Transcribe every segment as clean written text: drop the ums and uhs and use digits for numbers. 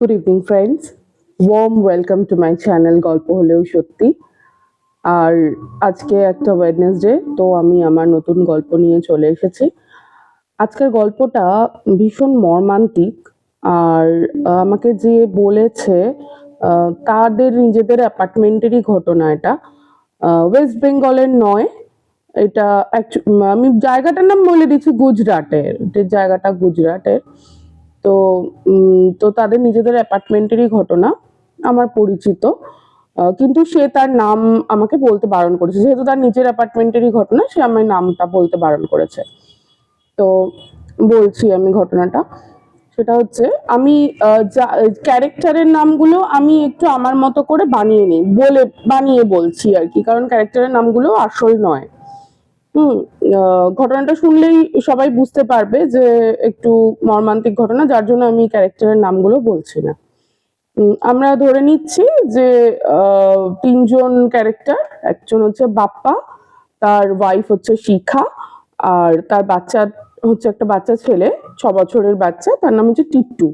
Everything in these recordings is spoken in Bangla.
Good evening friends, warm welcome to my channel গল্প হলেও সত্যি। আর আজকে একটা ওয়েডনেসডে, তো আমি আমার নতুন গল্প নিয়ে চলে এসেছি। আজকের গল্পটা ভীষণ মর্মান্তিক। আর আমাকে যে বলেছে তাদের নিজেদের অ্যাপার্টমেন্টেরই ঘটনা এটা। ওয়েস্ট বেঙ্গলের নয় এটা। আমি জায়গাটার নাম বলে দিচ্ছি, গুজরাটের। যে জায়গাটা গুজরাটের। তো তো তাদের নিজেদের অ্যাপার্টমেন্টেরই ঘটনা, আমার পরিচিত। কিন্তু সে তার নাম আমাকে বলতে বারণ করেছে, যেহেতু তার নিজের অ্যাপার্টমেন্টেরই ঘটনা, সে আমার নামটা বলতে বারণ করেছে। তো বলছি আমি ঘটনাটা। সেটা হচ্ছে, আমি ক্যারেক্টারের নামগুলো আমি একটু আমার মতো করে বানিয়ে নিই, বানিয়ে বলছি আর কি, কারণ ক্যারেক্টারের নামগুলো আসল নয়। হুম। ঘটনাটা শুনলেই সবাই বুঝতে পারবে যে একটু মর্মান্তিক ঘটনা, যার জন্য আমি ক্যারেক্টারের নামগুলো বলছি না। আমরা ধরে নিচ্ছি যে তিনজন ক্যারেক্টার। একজন হচ্ছে বাপ্পা, তার ওয়াইফ হচ্ছে শিখা, আর তার বাচ্চা হচ্ছে একটা বাচ্চা ছেলে, 6 বছরের বাচ্চা, তার নাম হচ্ছে টিট্টু।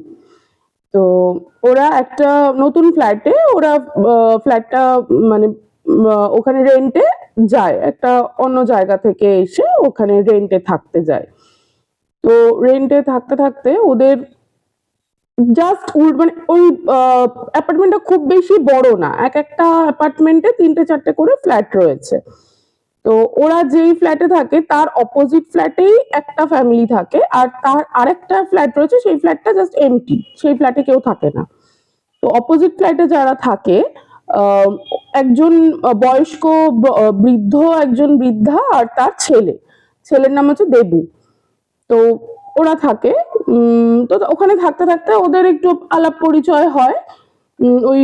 তো ওরা একটা নতুন ফ্ল্যাটে, ওরা ফ্ল্যাটটা মানে ওখানে রেন্টে যায়, একটা অন্য জায়গা থেকে এসে ওখানে রেন্টে থাকতে যায়। তো রেন্টে থাকতে থাকতে ওদের জাস্ট মানে ওই অ্যাপার্টমেন্টটা খুব বেশি বড় না, এক একটা অ্যাপার্টমেন্টে 3টে 4টে করে ফ্ল্যাট রয়েছে। তো ওরা যেই ফ্ল্যাটে থাকে তার অপোজিট ফ্ল্যাটেই একটা ফ্যামিলি থাকে, আর তার আরেকটা ফ্ল্যাট রয়েছে, সেই ফ্ল্যাটটা জাস্ট এমটি, সেই ফ্ল্যাটে কেউ থাকে না। তো অপোজিট ফ্ল্যাটে যারা থাকে, আহ, একজন বয়স্ক বৃদ্ধ, একজন বৃদ্ধা, আর তার ছেলের নাম হচ্ছে দেবু। তো ওরা থাকে। তো ওখানে থাকতে থাকতে ওদের একটু আলাপ পরিচয় হয়। ওই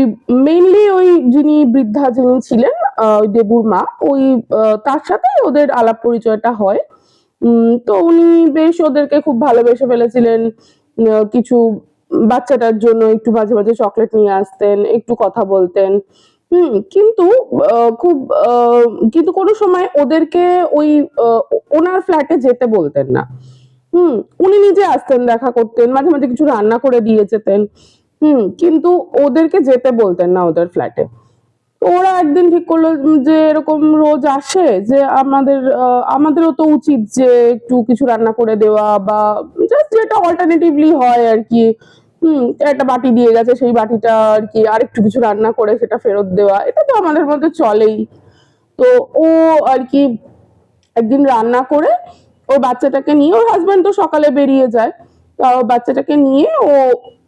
মেইনলি ওই যিনি বৃদ্ধা যিনি ছিলেন, ওই দেবুর মা, ওই তার সাথে ওদের আলাপ পরিচয়টা হয়। তো উনি বেশ ওদেরকে খুব ভালোবেসে ফেলেছিলেন। কিছু বাচ্চাটার জন্য একটু মাঝে মাঝে চকলেট নিয়ে আসতেন, একটু কথা বলতেন। কিন্তু খুব কিন্তু কোনো সময় ওদেরকে ওই ওনার ফ্ল্যাটে যেতে বলতেন না। হুম। উনি নিজে আসতেন, দেখা করতেন, মাঝে মাঝে কিছু রান্না করে দিয়ে যেতেন। কিন্তু ওদেরকে যেতে বলতেন না ওদের ফ্ল্যাটে। ওরা একদিন ঠিক করলো যে এরকম রোজ আসে, যে আমাদেরও তো উচিত যে একটু কিছু রান্না করে দেওয়া, বা জাস্ট যেটা অল্টারনেটিভলি হয় আর কি। একটা বাটি দিয়ে গেছে, সেই বাটিটা আর কি আরেকটু কিছু রান্না করে সেটা ফেরত দেওয়া, এটা তো আমাদের মধ্যে চলেই। তো ও আর কি একদিন রান্না করে ওর বাচ্চাটাকে নিয়ে, ওর হাজবেন্ড তো সকালে বেরিয়ে যায়, তো বাচ্চাটাকে নিয়ে ও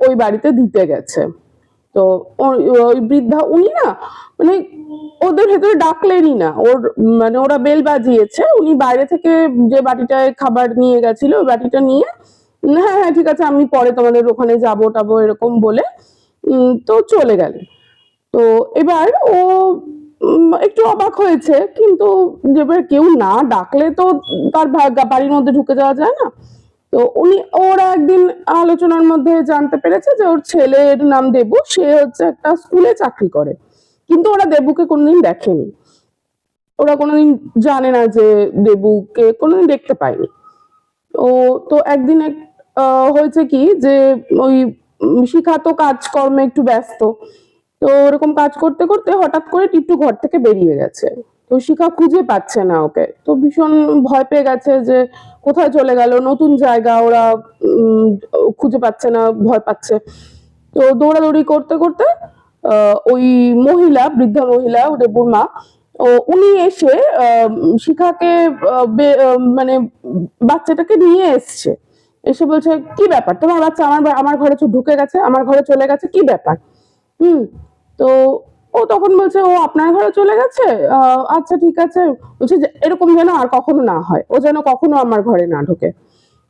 ওই বাড়িতে দিতে গেছে। তো ওই বৃদ্ধা উনি না, মানে ওদের ভেতরে ডাকলেনই না, মানে ওরা বেল বাজিয়েছে, উনি বাইরে থেকে যে বাটিটায় খাবার নিয়ে গেছিল ওই বাটিটা নিয়ে, হ্যাঁ হ্যাঁ ঠিক আছে আমি পরে তোমাদের ওখানে যাবো টাবো এরকম বলে তো চলে গেলেন। তো এবার ও একটু অবাক হয়েছে, কিন্তু এবার কেউ না ডাকলে তো তার বাড়ির মধ্যে ঢুকে যাওয়া যায় না। তো ওরা একদিন আলোচনার মধ্যে জানতে পেরেছে যে ওর ছেলের নাম দেবু, সে হচ্ছে একটা স্কুলে চাকরি করে, কিন্তু ওরা দেবুকে কোনোদিন দেখেনি। ওরা কোনোদিন জানে না যে দেবুকে কোনোদিন দেখতে পায়নি। ও তো একদিন হয়েছে কি যে ওই শিখা তো কাজকর্মে একটু ব্যস্ত। তো ওরকম কাজ করতে করতে হঠাৎ করে টিট্টু ঘর থেকে বেরিয়ে গেছে। তো শিখা খুঁজে পাচ্ছে না ওকে, তো ভীষণ ভয় পেয়ে গেছে যে কোথায় চলে গেল, নতুন জায়গা, ওরা খুঁজে পাচ্ছে না, ভয় পাচ্ছে। তো দৌড়াদৌড়ি করতে করতে ওই মহিলা, বৃদ্ধা মহিলা, দেবুর মা, উনি এসে শিখাকে মানে বাচ্চাটাকে নিয়ে এসছে। এসে বলছে, কি ব্যাপার, তোমার বাচ্চা আমার আমার ঘরে ঢুকে গেছে, আমার ঘরে চলে গেছে, কি ব্যাপার? হুম। তো ও তখন বলছে, ও আপনার ঘরে চলে গেছে, আচ্ছা ঠিক আছে। বলছে যে এরকম যেন আর কখনো না হয়, ও যেন কখনো আমার ঘরে না ঢোকে।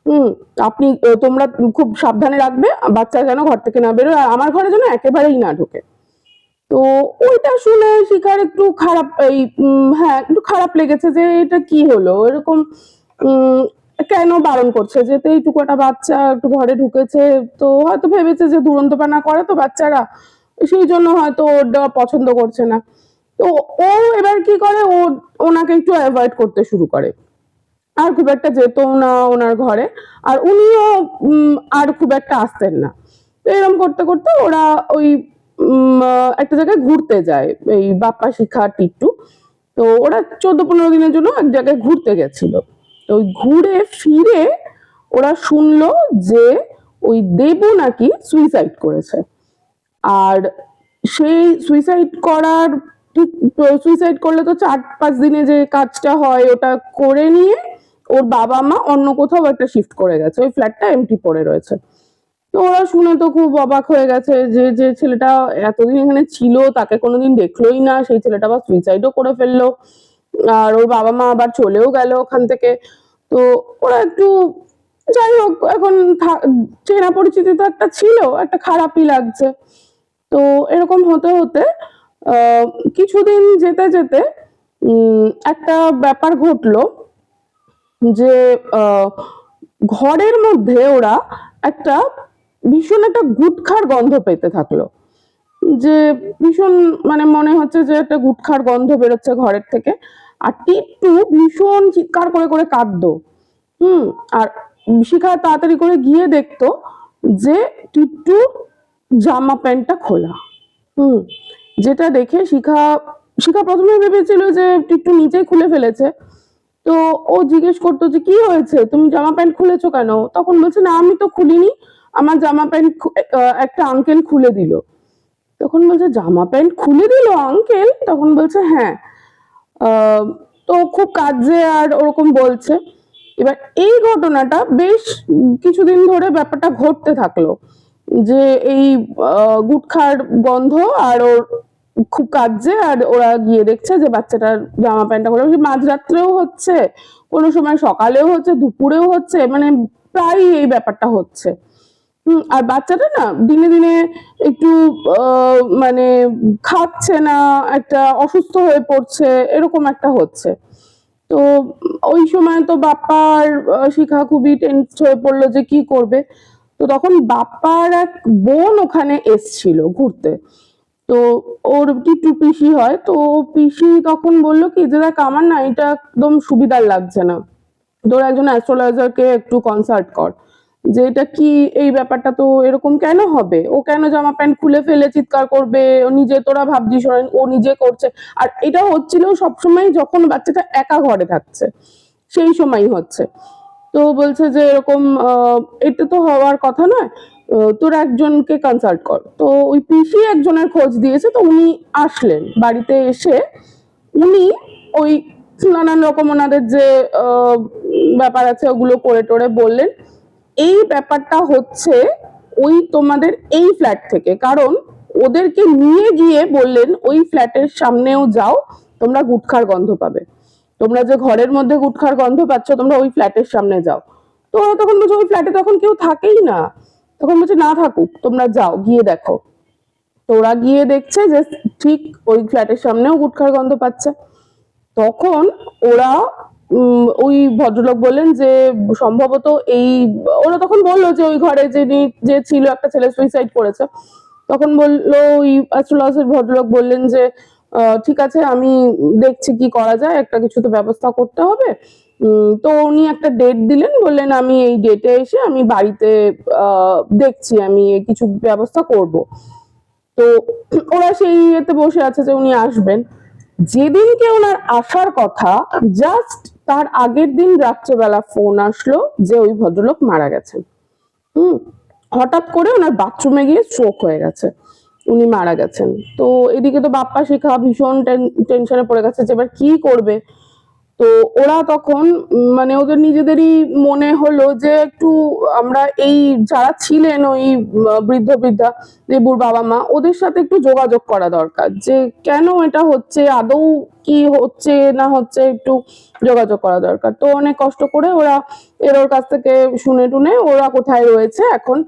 হুম। আপনি তোমরা খুব সাবধানে রাখবে, বাচ্চা যেন ঘর থেকে না বেরোয়, আর আমার ঘরে যেন একেবারেই না ঢোকে। তো ওইটা শুনে শিখার একটু খারাপ, এই হ্যাঁ একটু খারাপ লেগেছে যে এটা কি হলো এরকম। উম কেন বারণ করছে যেতে, এইটুকু একটা বাচ্চা একটু ঘরে ঢুকেছে, তো হয়তো ভেবেছে যে দুরন্তপানা করে তো বাচ্চারা, সেই জন্য হয়তো ওটা পছন্দ করছে না। তো ও এবার কি করে, ও ওনাকে একটু অ্যাভয়েড করতে শুরু করে, আর খুব একটা যেত না ওনার ঘরে, আর উনিও আর খুব একটা আসতেন না। তো এরকম করতে করতে ওরা ওই একটা জায়গায় ঘুরতে যায়, এই বাপ্পা, শিখা, টিট্টু। তো ওরা 14-15 দিনের জন্য এক জায়গায় ঘুরতে গেছিল। তো ওই ঘুরে ফিরে ওরা শুনলো যে ওই দেবু নাকি সুইসাইড করেছে। আর সেই সুইসাইড করার ঠিক, সুইসাইড করলে তো 4-5 দিনে যে কাজটা হয় ওটা করে নিয়ে ওর বাবা মা অন্য কোথাও একটা শিফট করে গেছে, ওই ফ্ল্যাটটা এমটি পড়ে রয়েছে। তো ওরা শুনে তো খুব অবাক হয়ে গেছে যে যে ছেলেটা এতদিন এখানে ছিল তাকে কোনোদিন দেখলোই না, সেই ছেলেটা আবার সুইসাইডও করে ফেললো, আর ওর বাবা মা আবার চলেও গেল ওখান থেকে। তো ওরা একটু, যাই হোক, এখন চেনা পরিচিতি তো একটা ছিল, একটা খারাপই লাগছে। তো এরকম হতে হতে কিছুদিন যেতে যেতে একটা ব্যাপার ঘটলো যে ঘরের মধ্যে ওরা একটা ভীষণ একটা গুটখার গন্ধ পেতে থাকলো, যে ভীষণ মানে মনে হচ্ছে যে একটা গুটখার গন্ধ বেরোচ্ছে ঘরের থেকে। আর টিট্টু ভীষণ চিৎকার করে করে কাঁদতো। আর শিখা তাড়াতাড়ি করে গিয়ে দেখতো যে টিট্টু জামা প্যান্টটা খোলা। যেটা দেখে শিখা শিখা প্রথমে ভেবেছিল যে টিট্টু নিজেই খুলে ফেলেছে। তো ও জিজ্ঞেস করতো যে কি হয়েছে, তুমি জামা প্যান্ট খুলেছো কেন? তখন বলছে না আমি তো খুলিনি, আমার জামা প্যান্ট একটা আঙ্কেল খুলে দিল। তখন বলছে জামা প্যান্ট খুলে দিল আঙ্কেল? তখন বলছে হ্যাঁ। তো খুব কাজে আর ওরকম বলছে। এবার এই ঘটনাটা বেশ কিছুদিন ধরে ব্যাপারটা ঘটতে থাকলো, যে এই গুটখার গন্ধ আর ওর খুব কাজে, আর ওরা গিয়ে দেখছে যে বাচ্চাটার জামা প্যান্টটা খোলা, মাঝরাত্রেও হচ্ছে, কোনো সময় সকালেও হচ্ছে, দুপুরেও হচ্ছে, মানে প্রায় এই ব্যাপারটা হচ্ছে। আর বাচ্চাটা না দিনে দিনে একটু মানে খাচ্ছে না, একটা অসুস্থ হয়ে পড়ছে, এরকম একটা হচ্ছে। তো ওই সময় তো বাপ্পার শিখা খুবই টেন্স হয়ে পড়লো যে কি করবে। তো তখন বাপ্পার এক বোন ওখানে এসছিল ঘুরতে। তো ওর টিট্টু পিসি হয়, তো পিসি তখন বললো কি যে দেখ আমার না এটা একদম সুবিধার লাগছে না, তোর একজন অ্যাস্ট্রোলজারকে একটু কনসাল্ট কর, যে এটা কি, এই ব্যাপারটা তো এরকম কেন হবে, ও কেন জামা প্যান্ট খুলে ফেলে চিৎকার করবে, ও নিজে, তোরা ভাবছিস ও নিজে করছে। আর এটা হচ্ছিল সবসময় যখন বাচ্চাটা একা ঘরে থাকছে সেই সময় হচ্ছে। তো বলছে যে এরকম এটা তো হওয়ার কথা নয়, তোর একজনকে কনসাল্ট কর। তো ওই পিসি একজনের খোঁজ দিয়েছে, তো উনি আসলেন বাড়িতে, এসে উনি ওই নানান রকম ওনাদের যে ব্যাপার আছে ওগুলো করে টোরে বললেন এই ব্যাপারটা হচ্ছে ওই তোমাদের এই ফ্ল্যাট থেকে, কারণ ওদেরকে নিয়ে গিয়ে বললেন ওই ফ্ল্যাটের সামনেও যাও, তোমরা গুটখার গন্ধ পাবে, তোমরা যে ঘরের মধ্যে গুটখার গন্ধ পাচ্ছ তোমরা ওই ফ্ল্যাটের সামনে যাও। তো ওরা তখন বলছে ওই ফ্ল্যাটে তখন কেউ থাকেই না। তখন বলছে না থাকুক, তোমরা যাও গিয়ে দেখো। তো ওরা গিয়ে দেখছে যে ঠিক ওই ফ্ল্যাটের সামনেও গুটখার গন্ধ পাচ্ছে। তখন ওরা ওই ভদ্রলোক বললেন যে সম্ভবত এই, ওরা তখন বললো যে ওই ঘরে যিনি যে ছিল একটা ছেলে সুইসাইড করেছে। তখন বললো ওই অ্যাস্ট্রোলজার ভদ্রলোক বললেন যে ঠিক আছে আমি দেখছি কি করা যায়, একটা কিছু তো ব্যবস্থা করতে হবে। তো উনি একটা ডেট দিলেন, বললেন আমি এই ডেটে এসে আমি বাড়িতে দেখছি, আমি কিছু ব্যবস্থা করব। তো ওরা সেই ইয়েতে বসে আছে যে উনি আসবেন। যেদিনকে ওনার আসার কথা জাস্ট তার আগের দিন রাত্রেবেলা ফোন আসলো যে ওই ভদ্রলোক মারা গেছেন। হঠাৎ করে ওনার বাথরুমে গিয়ে স্ট্রোক হয়ে গেছে, উনি মারা গেছেন। তো এদিকে তো বাপ্পা শিখা ভীষণ টেনশনে পড়ে গেছে যে এবার কি করবে। তো ওরা তখন মানে ওদের নিজেদেরই মনে হলো যে একটু আমরা এই যারা ছিলেন ওই বৃদ্ধ বৃদ্ধা দেবুর বাবা মা, ওদের সাথে একটু যোগাযোগ করা দরকার, যে কেন এটা হচ্ছে, আদৌ কি হচ্ছে না হচ্ছে, একটু যোগাযোগ করা দরকার। তো অনেক কষ্ট করে ওরা ওর কাছ থেকে শুনে টুনে ওরা কোথায় রয়েছে এখন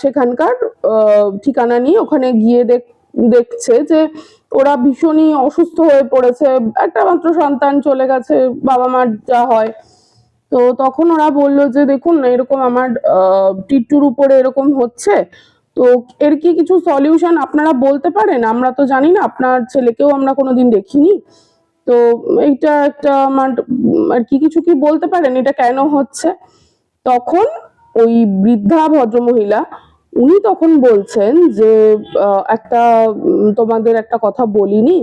সেখানকার ঠিকানা নিয়ে ওখানে গিয়ে দেখছে যে ওরা ভীষণই অসুস্থ হয়ে পড়েছে, একটা মাত্র সন্তান চলে গেছে, বাবা মার যা হয়। তো তখন ওরা বললো যে দেখুন এরকম আমার টিট্টুর উপরে এরকম হচ্ছে, তো এর কি কিছু সলিউশন আপনারা বলতে পারেন, আমরা তো জানি না, আপনার ছেলেকেও আমরা কোনোদিন দেখিনি। তো এইটা একটা আমার আর কি কিছু কি বলতে পারেন এটা কেন হচ্ছে? তখন ওই বৃদ্ধা ভদ্রমহিলা উনি তখন বলছেন যে একটা তোমাদের একটা কথা বলিনি,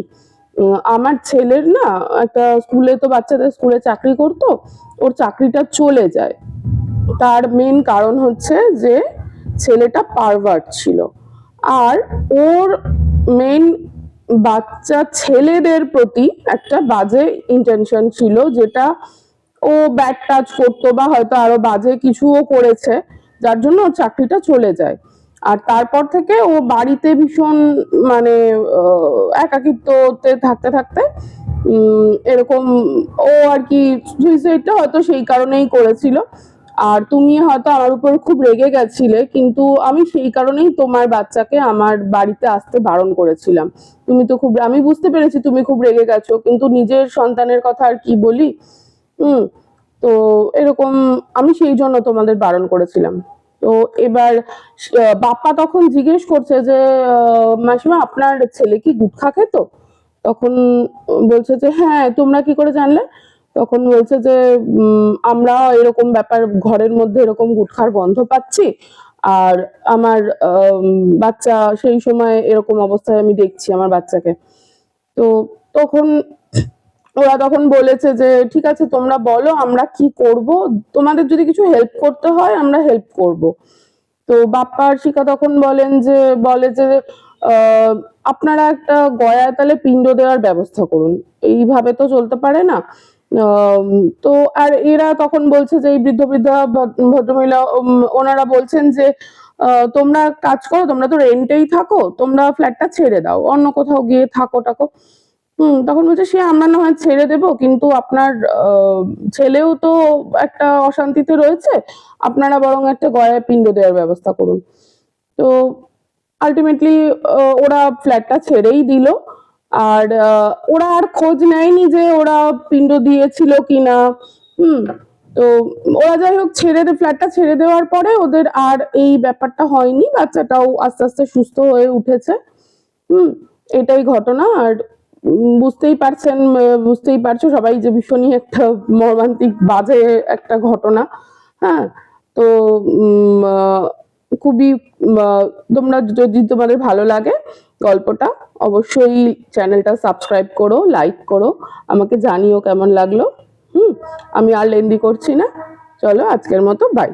আমার ছেলের না একটা স্কুলে, তো বাচ্চাদের স্কুলে চাকরি করতো, ওর চাকরিটা চলে যায়। তার মেন কারণ হচ্ছে যে ছেলেটা পারভার্ট ছিল, আর ওর মেন বাচ্চা ছেলেদের প্রতি একটা বাজে ইন্টেনশন ছিল, যেটা ও ব্যাড টাচ করতো বা হয়তো আরো বাজে কিছুও করেছে, যার জন্য ওর চাকরিটা চলে যায়। আর তারপর থেকে ও বাড়িতে ভীষণ মানে একাকিত্বতে থাকতে থাকতে এরকম ও আর কি সুইসাইডটা হয়তো সেই কারণেই করেছিল। আর তুমি হয়তো আমার উপর খুব রেগে গেছিলে, কিন্তু আমি সেই কারণেই তোমার বাচ্চাকে আমার বাড়িতে আসতে বারণ করেছিলাম। তুমি তো খুব, আমি বুঝতে পেরেছি তুমি খুব রেগে গেছো, কিন্তু নিজের সন্তানের কথা আর কি বলি। হুম। তো এরকম আমি সেই জন্য তোমাদের বারণ করেছিলাম। তো এবার বাপ্পা তখন জিজ্ঞেস করছে যে মাসিমা আপনার ছেলে কি গুটখা খেত? তখন বলছে যে হ্যাঁ, তোমরা কি করে জানলে? তখন বলছে যে আমরা এরকম ব্যাপার, ঘরের মধ্যে এরকম গুটখার গন্ধ পাচ্ছি, আর আমার বাচ্চা সেই সময় এরকম অবস্থায় আমি দেখছি আমার বাচ্চাকে। তো তখন ওরা তখন বলেছে যে ঠিক আছে তোমরা বলো আমরা কি করব, তোমাদের যদি কিছু হেল্প করতে হয় আমরা হেল্প করব। তো বাপ্পা আর শিখা তখন বলে যে আহ, আপনারা একটা গয়ায় তাহলে পিণ্ড দেওয়ার ব্যবস্থা করুন, এইভাবে তো চলতে পারে না। তো আর এরা তখন বলছে যে এই বৃদ্ধ বৃদ্ধা ভদ্রমহিলা ওনারা বলছেন যে তোমরা কাজ করো, তোমরা তো রেন্টেই থাকো, তোমরা ফ্ল্যাটটা ছেড়ে দাও, অন্য কোথাও গিয়ে থাকো টাকো। তখন বলছে সে আমরা না হয় ছেড়ে দেব, কিন্তু আপনার ছেলেও তো একটা অশান্তিতে রয়েছে, আপনারা বরং একটা গয়ায় পিণ্ড দেওয়ার ব্যবস্থা করুন। তো আলটিমেটলি ওরা ফ্ল্যাটটা ছেড়েই দিল। আর ওরা আর খোঁজ নেয়নি যে ওরা পিণ্ড দিয়েছিল কিনা। হুম। তো ওরা যাই হোক ফ্ল্যাটটা ছেড়ে দেওয়ার পরে ওদের আর এই ব্যাপারটা হয়নি, বাচ্চাটাও আস্তে আস্তে সুস্থ হয়ে উঠেছে। হুম। এটাই ঘটনা। আর বুঝতেই পারছো সবাই যে ভীষণই একটা মর্মান্তিক বাজে একটা ঘটনা। হ্যাঁ। তো খুবই তোমরা যদি তোমাদের ভালো লাগে গল্পটা, অবশ্যই চ্যানেলটা সাবস্ক্রাইব করো, লাইক করো, আমাকে জানিও কেমন লাগলো। হুম। আমি আর লেন্দি করছি না, চলো আজকের মতো বাই।